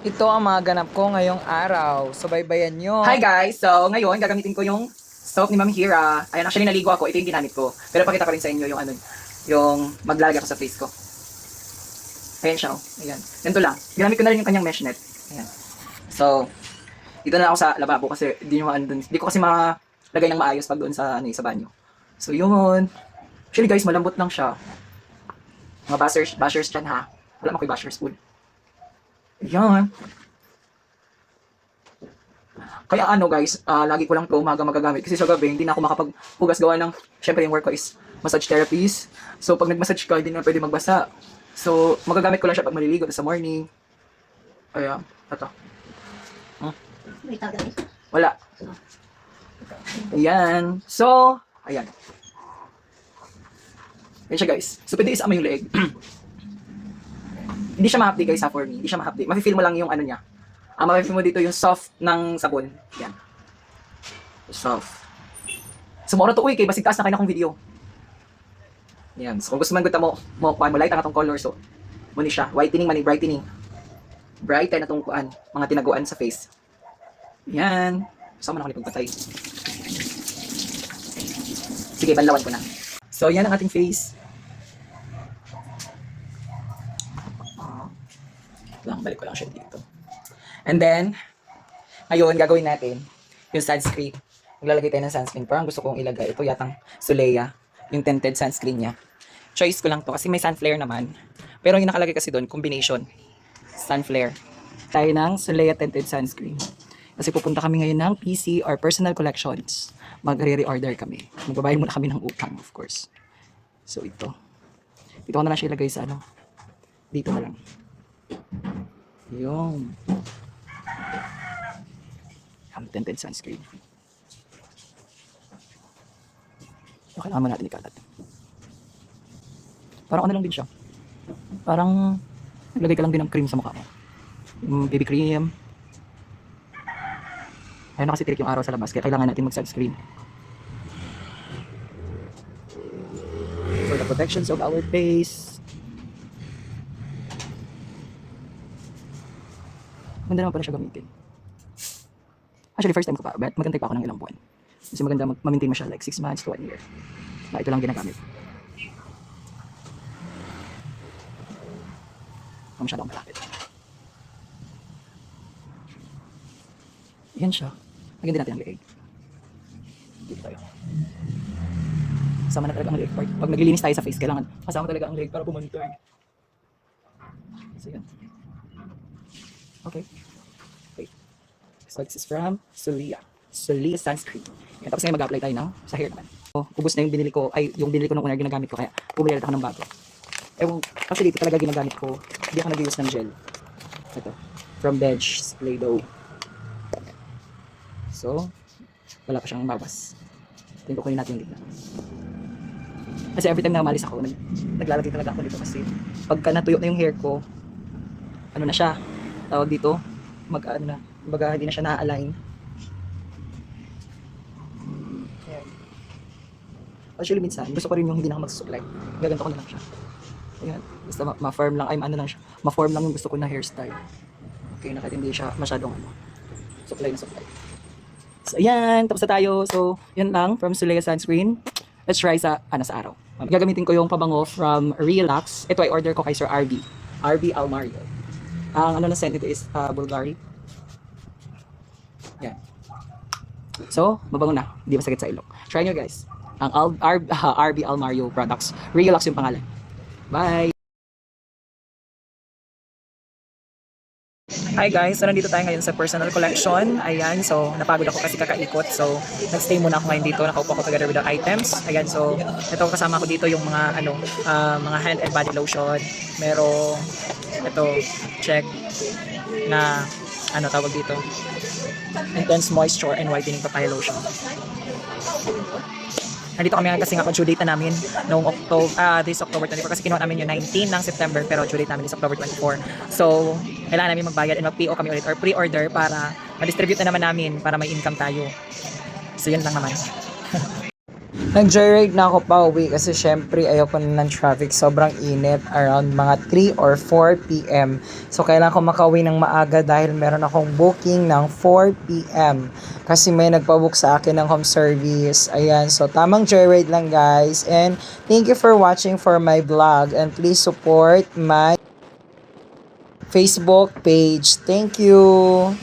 Ito ang mga ganap ko ngayong araw. So, baybayan nyo. Hi guys! So, ngayon, gagamitin ko yung soap ni Ma'am Hira. Ayan, actually, naligo ako. Ito yung ginamit ko. Pero pakita ko rin sa inyo yung yung maglalagay ako sa face ko. Ayan siya, oh. Ayan. Ganito lang. Ginamit ko na rin yung kanyang mesh net. Ayan. So, dito na ako sa lababo kasi hindi ko kasi malagay ng maayos pag doon sa, sa banyo. So, yun. Actually guys, malambot lang siya. Mga bashers dyan ha. Wala mo ko yung bashers food. Ayan. Kaya guys, lagi ko lang to umaga magagamit kasi sa gabi hindi na ako makapaghugas gawa ng, syempre yung work ko is massage therapist. So pag nag-massage ka, hindi na pwede magbasa. So magagamit ko lang siya pag maliligo sa morning. Ayan, ito. Wala. Ayan. So, ayan. Ayan siya guys. So pwede isama yung leeg. Hindi siya ma-update guys for me. Hindi siya ma-update. Mafe-feel mo lang yung niya. Mafe-feel mo dito yung soft ng sabon. Yan. Soft. Sumoro to kay basig taas na kayo na kong video. Yan. So kung gusto man mo light ang atong color. So, muna siya. Whitening man, brightening. Brighter na itong mga tinaguan sa face. Yan. Saan mo na ako nipagpatay? Sige, banlawan ko na. So, yan ang ating face. Balik ko lang siya dito. And then, ngayon, gagawin natin yung sunscreen. Maglalagay tayo ng sunscreen. Parang gusto kong ilagay. Ito yatang Solea, yung tinted sunscreen niya. Choice ko lang to kasi may sun flare naman. Pero yung nakalagay kasi doon, combination. Sun flare. Tayo ng Solea tinted sunscreen. Kasi pupunta kami ngayon ng PC or personal collections. Magre-reorder kami. Magbabayad muna kami ng utang, of course. So, ito. Dito ko na lang siya ilagay sa dito na lang. Yung tinted sunscreen. So, kailangan mo natin ikalat. Parang lang din siya. Parang naglagay ka lang din ng cream sa mukha mo. Yung baby cream. Ayun na kasi tirik yung araw sa labas. Kaya kailangan natin mag-sunscreen. For the protections of our face. Maganda naman pala siya gamitin. Actually, first time ko pa, but magantay pa ako ng ilang buwan. Kasi maganda ma-maintain mo siya like 6 months to 1 year. Na ito lang ginagamit. Huwag masyadong malapit. Yan siya. Lagyan din natin ang leeg. Dito tayo. Kasama na talaga ang leeg part. Pag naglilinis tayo sa face, kailangan kasama talaga ang leeg para pumantay. So yan. Okay. So this is from Solea sunscreen. Yan, tapos ngayon mag-apply tayo sa hair naman. So, ubos na yung binili ko, yung binili ko nung una ginagamit ko, kaya bumili ako ng bago. Actually ito talaga ginagamit ko. Hindi ako nag-use ng gel. Ito. From Bench Play-Doh. So, wala pa siyang bawas. Tingin ko kunin natin yung dito. Kasi every time na umalis ako, naglalagay talaga ako dito kasi pagka natuyo na yung hair ko, na siya, tawag dito, baga hindi na siya na-align. Ayan. Actually minsan, gusto ko rin yung hindi na ako magsusuklay. Gaganto ko na lang siya. Ayan. Basta ma-form lang, lang siya. Ma-form lang yung gusto ko na hairstyle. Okay, kahit hindi siya masyadong suklay na suklay. So ayan, tapos na tayo. So, yan lang from Solea Sunscreen. Let's try sa araw. Gagamitin ko yung pabango from Relax. Ito ay order ko kay Sir RB Almario. Ang na scent nito is Bulgari. Yan. So, mabango na. Hindi masakit sa ilong. Try nyo guys. Ang RB Almario products. Relax yung pangalan. Bye! Hi guys, so nandito tayo ngayon sa personal collection. Ayan, so napagod ako kasi kakaikot. So, nagstay muna ako ngayon dito. Nakaupo ako together with the items. Ayan, so ito kasama ko dito yung mga mga hand and body lotion. Merong ito, check na tawag dito. Intense moisture and whitening papaya lotion. Nandito kami kasi nga due date na namin noong this October 24 kasi kinuha namin yung 19 ng September pero due date namin is October 24. So, kailangan namin magbayad and mag-PO kami ulit or pre-order para ma-distribute na naman namin para may income tayo. So, yun lang naman. Nag-joyride na ako pa uwi kasi syempre ayoko na ng traffic. Sobrang init around mga 3 or 4 p.m. So kailangan ko makauwi ng maaga dahil meron akong booking ng 4 p.m. Kasi may nagpabook sa akin ng home service. Ayan, so tamang joyride lang guys. And thank you for watching for my vlog. And please support my Facebook page. Thank you!